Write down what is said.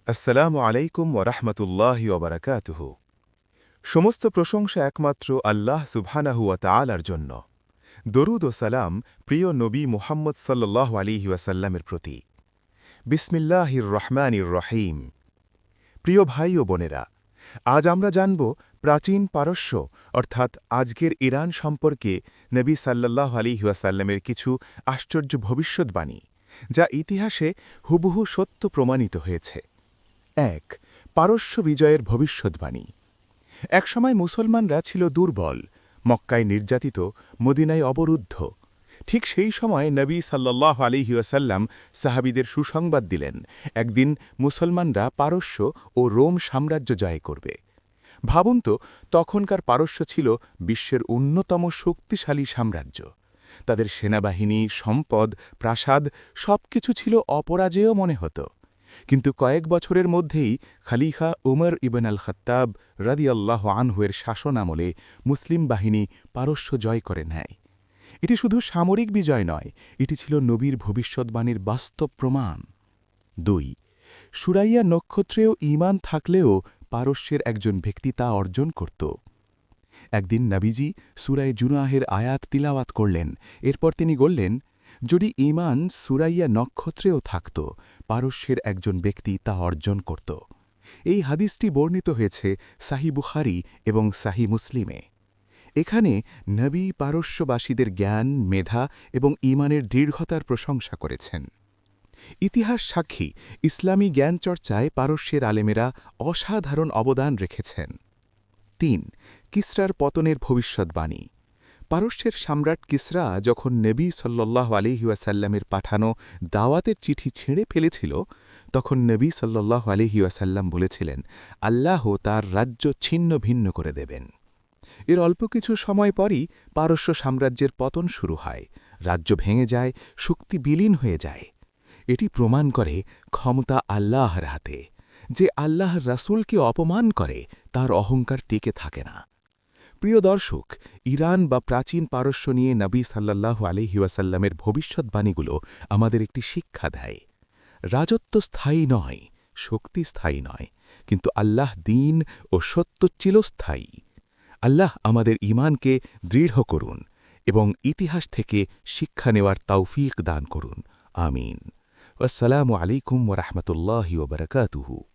আসসালামু আলাইকুম ওরহমতুল্লাহি ওবরাকাতুহু। সমস্ত প্রশংসা একমাত্র আল্লাহ সুবহানাহু ওয়া তাআলার জন্য। দরুদ ও সালাম প্রিয় নবী মুহাম্মদ সাল্লাল্লাহু আলাইহি ওয়াসাল্লামের প্রতি। বিসমিল্লাহির রহমানির রহিম। প্রিয় ভাই ও বোনেরা, আজ আমরা জানব প্রাচীন পারস্য অর্থাৎ আজকের ইরান সম্পর্কে নবী সাল্লাল্লাহু আলাইহি ওয়াসাল্লামের কিছু আশ্চর্য ভবিষ্যদ্বাণী, যা ইতিহাসে হুবহু সত্য প্রমাণিত হয়েছে। ১. পারস্য বিজয়ের ভবিষ্যদ্বাণী। একসময় মুসলমানরা ছিল দুর্বল, মক্কায় নির্যাতিত, মদিনায় অবরুদ্ধ। ঠিক সেই সময় নবী সাল্লাল্লাহু আলাইহি ওয়াসাল্লাম সাহাবীদের সুসংবাদ দিলেন, একদিন মুসলমানরা পারস্য ও রোম সাম্রাজ্য জয় করবে। ভাবুন তো, তখনকার পারস্য ছিল বিশ্বের অন্যতম শক্তিশালী সাম্রাজ্য। তাদের সেনাবাহিনী, সম্পদ, প্রাসাদ সবকিছু ছিল অপরাজেয় মনে হতো। কিন্তু কয়েক বছরের মধ্যেই খলিফা উমর ইবন আল খত্তাব রাদিয়াল্লাহু আনহুয়ের শাসন আমলে মুসলিম বাহিনী পারস্য জয় করে নেয়। এটি শুধু সামরিক বিজয় নয়, এটি ছিল নবীর ভবিষ্যদ্বাণীর বাস্তব প্রমাণ। ২. সুরাইয়া নক্ষত্রেও ঈমান থাকলেও পারস্যের একজন ব্যক্তি তা অর্জন করত। একদিন নবীজি সূরায়ে জুনাহের আয়াত তিলাওয়াত করলেন। এরপর তিনি বললেন, যদি ঈমান সুরাইয়া নক্ষত্রেও থাকত, পারস্যের একজন ব্যক্তি তা অর্জন করত। এই হাদিসটি বর্ণিত হয়েছে সাহিহ বুখারী এবং সাহিহ মুসলিমে। এখানে নবী পারস্যবাসীদের জ্ঞান, মেধা এবং ঈমানের দৃঢ়তার প্রশংসা করেছেন। ইতিহাস সাক্ষী, ইসলামী জ্ঞানচর্চায় পারস্যের আলেমেরা অসাধারণ অবদান রেখেছেন। ৩. কিসরার পতনের ভবিষ্যদ্বাণী। পারস্যের সম্রাট কিসরা যখন নবী সাল্লাল্লাহু আলাইহি ওয়াসাল্লামের পাঠানো দাওয়াতের চিঠি ছিঁড়ে ফেলেছিল, তখন নবী সাল্লাল্লাহু আলাইহি ওয়াসাল্লাম বলেছিলেন, আল্লাহ তার রাজ্য ছিন্ন ভিন্ন করে দেবেন। এর অল্প কিছু সময় পরই পারস্য সাম্রাজ্যের পতন শুরু হয়, রাজ্য ভেঙে যায়, শক্তি বিলীন হয়ে যায়। এটি প্রমাণ করে ক্ষমতা আল্লাহর হাতে। যে আল্লাহর রাসূলকে অপমান করে, তার অহংকার টিকে থাকে না। প্রিয় দর্শক, ইরান বা প্রাচীন পারস্য নিয়ে নবী সাল্লাল্লাহু আলাইহি ওয়াসাল্লামের ভবিষ্যদ্বাণীগুলো আমাদের একটি শিক্ষা দেয়। রাজত্ব স্থায়ী নয়, শক্তি স্থায়ী নয়, কিন্তু আল্লাহ দ্বীন ও সত্য চিরস্থায়ী। আল্লাহ আমাদের ঈমানকে দৃঢ় করুন এবং ইতিহাস থেকে শিক্ষা নেওয়ার তৌফিক দান করুন। আমিন। আসসালামু আলাইকুম ওয়া রাহমাতুল্লাহি ওয়া বারাকাতুহু।